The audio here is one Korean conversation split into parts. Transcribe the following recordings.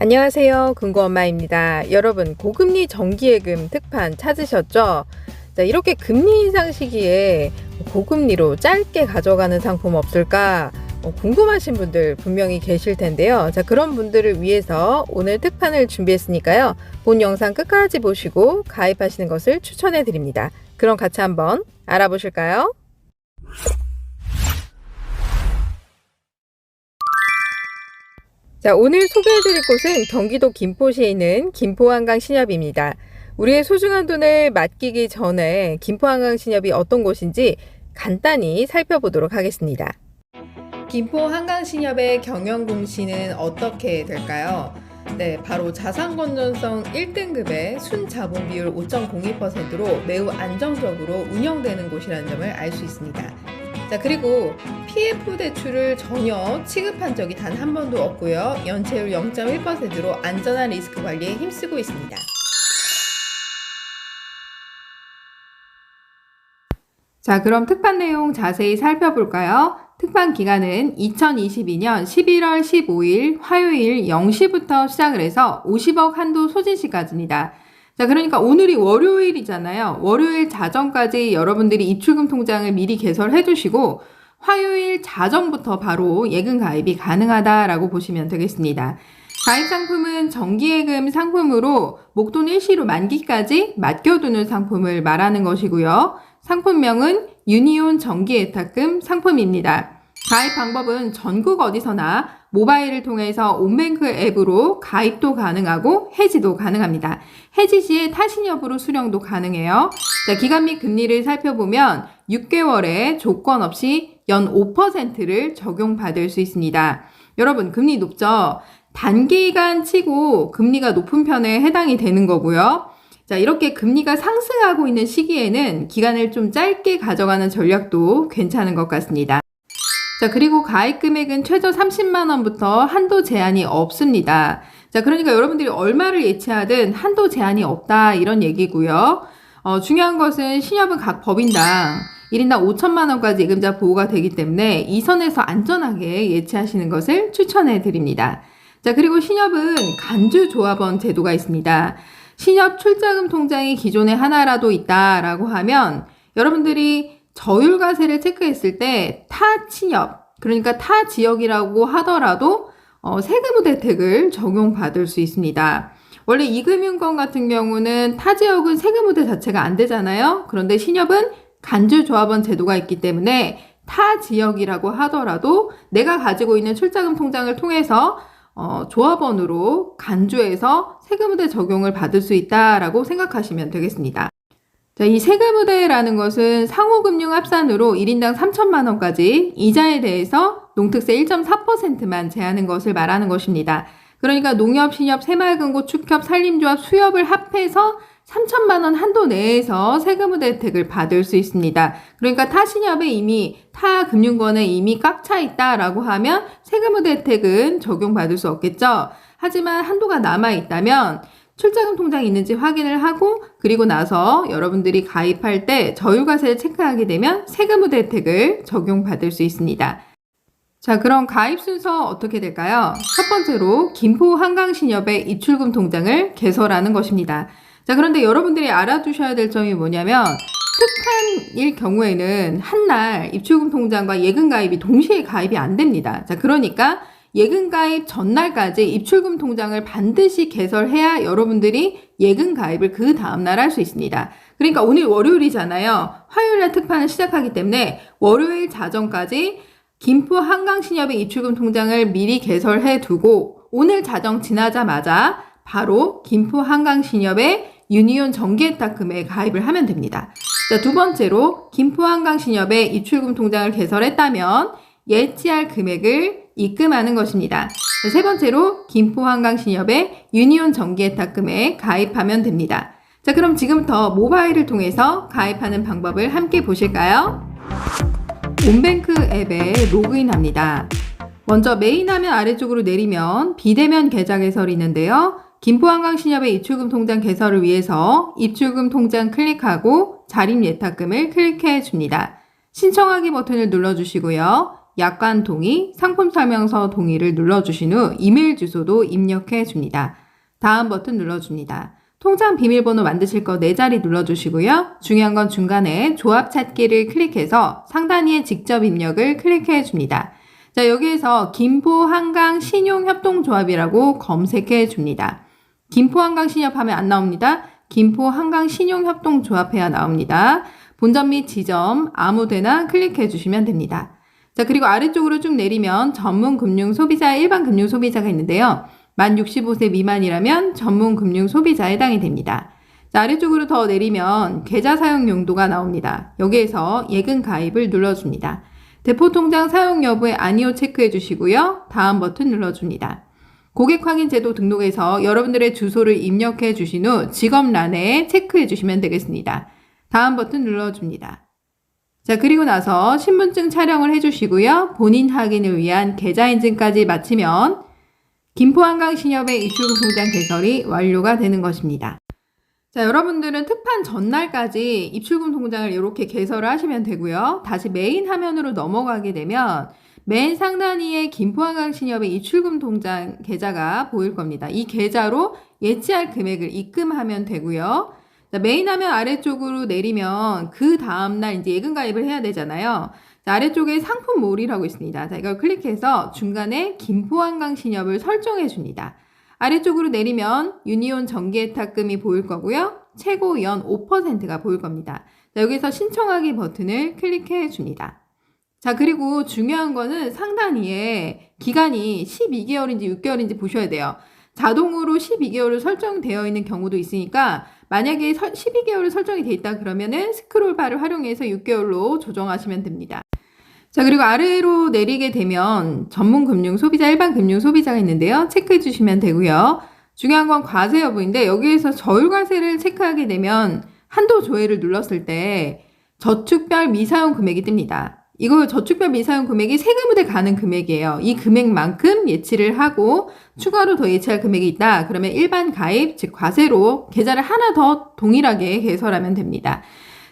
안녕하세요. 금고엄마입니다. 여러분, 고금리 정기예금 특판 찾으셨죠? 자, 이렇게 금리 인상 시기에 고금리로 짧게 가져가는 상품 없을까? 궁금하신 분들 분명히 계실 텐데요. 자, 그런 분들을 위해서 오늘 특판을 준비했으니까요. 본 영상 끝까지 보시고 가입하시는 것을 추천해 드립니다. 그럼 같이 한번 알아보실까요? 자, 오늘 소개해드릴 곳은 경기도 김포시에 있는 김포한강신협입니다. 우리의 소중한 돈을 맡기기 전에 김포한강신협이 어떤 곳인지 간단히 살펴보도록 하겠습니다. 김포한강신협의 경영 공시는 어떻게 될까요? 네, 바로 자산건전성 1등급의 순자본 비율 5.02%로 매우 안정적으로 운영되는 곳이라는 점을 알 수 있습니다. 자, 그리고 PF 대출을 전혀 취급한 적이 단 한 번도 없고요. 연체율 0.1%로 안전한 리스크 관리에 힘쓰고 있습니다. 자, 그럼 특판 내용 자세히 살펴볼까요? 특판 기간은 2022년 11월 15일 화요일 0시부터 시작을 해서 50억 한도 소진 시까지입니다. 자, 그러니까 오늘이 월요일이잖아요. 월요일 자정까지 여러분들이 입출금 통장을 미리 개설해 두시고 화요일 자정부터 바로 예금 가입이 가능하다라고 보시면 되겠습니다. 가입 상품은 정기예금 상품으로 목돈 일시로 만기까지 맡겨두는 상품을 말하는 것이고요. 상품명은 유니온 정기예탁금 상품입니다. 가입 방법은 전국 어디서나 모바일을 통해서 온뱅크 앱으로 가입도 가능하고 해지도 가능합니다. 해지 시에 타신 여부로 수령도 가능해요. 자, 기간 및 금리를 살펴보면 6개월에 조건 없이 연 5%를 적용받을 수 있습니다. 여러분, 금리 높죠? 단기간 치고 금리가 높은 편에 해당이 되는 거고요. 자, 이렇게 금리가 상승하고 있는 시기에는 기간을 좀 짧게 가져가는 전략도 괜찮은 것 같습니다. 자, 그리고 가입 금액은 최저 30만 원부터 한도 제한이 없습니다. 자, 그러니까 여러분들이 얼마를 예치하든 한도 제한이 없다 이런 얘기고요. 중요한 것은 신협은 각 법인당 1인당 5천만 원까지 예금자 보호가 되기 때문에 이 선에서 안전하게 예치하시는 것을 추천해 드립니다. 자, 그리고 신협은 간주조합원 제도가 있습니다. 신협 출자금 통장이 기존에 하나라도 있다라고 하면 여러분들이 저율과세를 체크했을 때 타 친협, 그러니까 타 지역이라고 하더라도 세금 혜택을 적용받을 수 있습니다. 원래 이금융권 같은 경우는 타 지역은 세금 우대 자체가 안 되잖아요. 그런데 신협은 간주조합원 제도가 있기 때문에 타 지역이라고 하더라도 내가 가지고 있는 출자금 통장을 통해서 조합원으로 간주해서 세금 우대 적용을 받을 수 있다라고 생각하시면 되겠습니다. 자, 이 세금 우대라는 것은 상호금융 합산으로 1인당 3천만 원까지 이자에 대해서 농특세 1.4%만 제하는 것을 말하는 것입니다. 그러니까 농협, 신협, 새마을금고, 축협, 산림조합, 수협을 합해서 3천만 원 한도 내에서 세금 우대 혜택을 받을 수 있습니다. 그러니까 타 신협에 이미 타 금융권에 이미 꽉 차 있다라고 하면 세금 우대 혜택은 적용받을 수 없겠죠. 하지만 한도가 남아 있다면 출자금 통장이 있는지 확인을 하고 그리고 나서 여러분들이 가입할 때 저율과세를 체크하게 되면 세금 우대 혜택을 적용받을 수 있습니다. 자, 그럼 가입 순서 어떻게 될까요? 첫 번째로 김포한강신협의 입출금 통장을 개설하는 것입니다. 자, 그런데 여러분들이 알아두셔야 될 점이 뭐냐면 특판일 경우에는 한날 입출금 통장과 예금 가입이 동시에 가입이 안 됩니다. 자, 그러니까 예금 가입 전날까지 입출금 통장을 반드시 개설해야 여러분들이 예금 가입을 그 다음날 할 수 있습니다. 그러니까 오늘 월요일이잖아요. 화요일날 특판을 시작하기 때문에 월요일 자정까지 김포한강신협의 입출금 통장을 미리 개설해 두고 오늘 자정 지나자마자 바로 김포한강신협의 유니온 정기예탁금에 가입을 하면 됩니다. 자, 두 번째로 김포한강신협의 입출금 통장을 개설했다면 예치할 금액을 입금하는 것입니다. 자, 세 번째로 김포한강신협의 유니온 정기예탁금에 가입하면 됩니다. 자, 그럼 지금부터 모바일을 통해서 가입하는 방법을 함께 보실까요? 온뱅크 앱에 로그인합니다. 먼저 메인 화면 아래쪽으로 내리면 비대면 계좌 개설이 있는데요. 김포한강신협의 입출금 통장 개설을 위해서 입출금 통장 클릭하고 자립예탁금을 클릭해 줍니다. 신청하기 버튼을 눌러주시고요. 약관 동의, 상품 설명서 동의를 눌러주신 후 이메일 주소도 입력해 줍니다. 다음 버튼 눌러줍니다. 통장 비밀번호 만드실 거 4자리 눌러주시고요. 중요한 건 중간에 조합 찾기를 클릭해서 상단위에 직접 입력을 클릭해 줍니다. 자, 여기에서 김포 한강 신용협동조합이라고 검색해 줍니다. 김포 한강 신협 하면 안 나옵니다. 김포 한강 신용협동조합 해야 나옵니다. 본점 및 지점 아무데나 클릭해 주시면 됩니다. 자, 그리고 아래쪽으로 쭉 내리면 전문 금융 소비자, 일반 금융 소비자가 있는데요. 만 65세 미만이라면 전문 금융 소비자에 해당이 됩니다. 자, 아래쪽으로 더 내리면 계좌 사용 용도가 나옵니다. 여기에서 예금 가입을 눌러줍니다. 대포통장 사용 여부에 아니오 체크해 주시고요. 다음 버튼 눌러줍니다. 고객 확인 제도 등록에서 여러분들의 주소를 입력해 주신 후 직업란에 체크해 주시면 되겠습니다. 다음 버튼 눌러줍니다. 자, 그리고 나서 신분증 촬영을 해주시고요. 본인 확인을 위한 계좌인증까지 마치면 김포한강신협의 입출금 통장 개설이 완료가 되는 것입니다. 자, 여러분들은 특판 전날까지 입출금 통장을 이렇게 개설을 하시면 되고요. 다시 메인 화면으로 넘어가게 되면 맨 상단위에 김포한강신협의 입출금 통장 계좌가 보일 겁니다. 이 계좌로 예치할 금액을 입금하면 되고요. 자, 메인 화면 아래쪽으로 내리면 그 다음날 이제 예금 가입을 해야 되잖아요. 자, 아래쪽에 상품몰이라고 있습니다. 자, 이걸 클릭해서 중간에 김포한강신협을 설정해 줍니다. 아래쪽으로 내리면 유니온 정기예탁금이 보일 거고요. 최고 연 5%가 보일 겁니다. 자, 여기서 신청하기 버튼을 클릭해 줍니다. 자, 그리고 중요한 거는 상단위에 기간이 12개월인지 6개월인지 보셔야 돼요. 자동으로 12개월로 설정되어 있는 경우도 있으니까 만약에 12개월로 설정이 되어 있다 그러면은 스크롤바를 활용해서 6개월로 조정하시면 됩니다. 자, 그리고 아래로 내리게 되면 전문 금융 소비자, 일반 금융 소비자가 있는데요. 체크해 주시면 되고요. 중요한 건 과세 여부인데 여기에서 저율 과세를 체크하게 되면 한도 조회를 눌렀을 때 저축별 미사용 금액이 뜹니다. 이거 저축별 미사용 금액이 세금으로 가는 금액이에요. 이 금액만큼 예치를 하고 추가로 더 예치할 금액이 있다. 그러면 일반 가입, 즉 과세로 계좌를 하나 더 동일하게 개설하면 됩니다.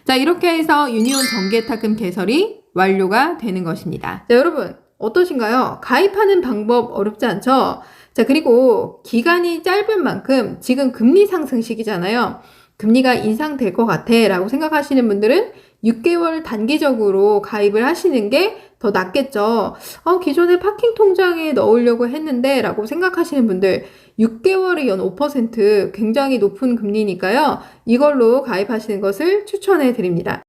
자, 이렇게 해서 유니온 정기예탁금 개설이 완료가 되는 것입니다. 자, 여러분 어떠신가요? 가입하는 방법 어렵지 않죠? 자, 그리고 기간이 짧은 만큼 지금 금리 상승 시기잖아요. 금리가 인상될 것 같아 라고 생각하시는 분들은 6개월 단기적으로 가입을 하시는 게 더 낫겠죠. 기존에 파킹 통장에 넣으려고 했는데 라고 생각하시는 분들 6개월에 연 5% 굉장히 높은 금리니까요. 이걸로 가입하시는 것을 추천해 드립니다.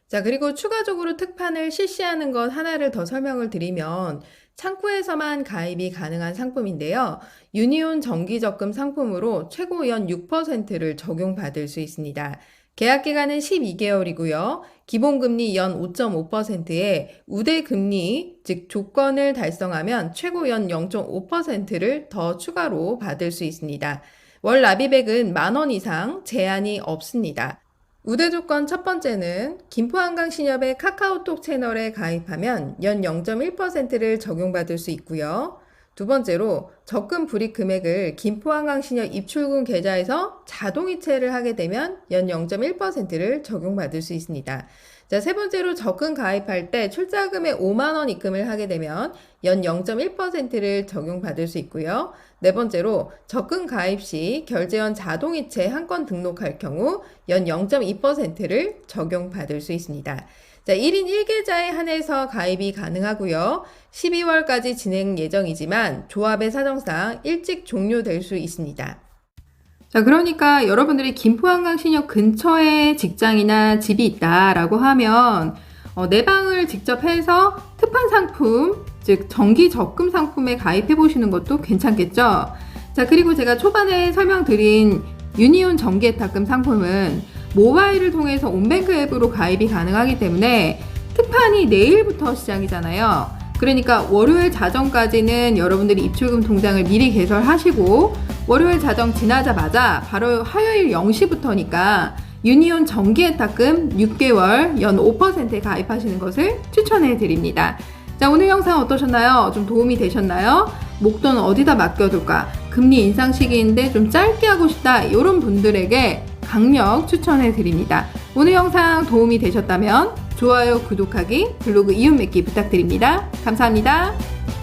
자, 그리고 추가적으로 특판을 실시하는 것 하나를 더 설명을 드리면 창구에서만 가입이 가능한 상품인데요. 유니온 정기적금 상품으로 최고 연 6%를 적용받을 수 있습니다. 계약기간은 12개월이고요. 기본금리 연 5.5%에 우대금리, 즉 조건을 달성하면 최고 연 0.5%를 더 추가로 받을 수 있습니다. 월 납입액은 10,000원 이상 제한이 없습니다. 우대 조건 첫 번째는 김포한강신협의 카카오톡 채널에 가입하면 연 0.1%를 적용받을 수 있고요. 두 번째로 적금 불이익 금액을 김포한강신협 입출금 계좌에서 자동이체를 하게 되면 연 0.1%를 적용받을 수 있습니다. 자, 세 번째로 적금 가입할 때 출자금의 50,000원 입금을 하게 되면 연 0.1%를 적용받을 수 있고요. 네 번째로 적금 가입 시 결제원 자동이체 한 건 등록할 경우 연 0.2%를 적용받을 수 있습니다. 자, 1인 1계좌에 한해서 가입이 가능하고요. 12월까지 진행 예정이지만 조합의 사정상 일찍 종료될 수 있습니다. 자, 그러니까 여러분들이 김포한강신협 근처에 직장이나 집이 있다라고 하면 내 방을 직접 해서 특판 상품, 즉 정기 적금 상품에 가입해 보시는 것도 괜찮겠죠. 자, 그리고 제가 초반에 설명드린 유니온 정기예탁금 상품은 모바일을 통해서 온뱅크 앱으로 가입이 가능하기 때문에 특판이 내일부터 시작이잖아요. 그러니까 월요일 자정까지는 여러분들이 입출금 통장을 미리 개설하시고 월요일 자정 지나자마자 바로 화요일 0시부터니까 유니온 정기예탁금 6개월 연 5%에 가입하시는 것을 추천해 드립니다. 자, 오늘 영상 어떠셨나요? 좀 도움이 되셨나요? 목돈 어디다 맡겨둘까? 금리 인상 시기인데 좀 짧게 하고 싶다. 이런 분들에게 강력 추천해 드립니다. 오늘 영상 도움이 되셨다면 좋아요, 구독하기, 블로그 이웃 맺기 부탁드립니다. 감사합니다.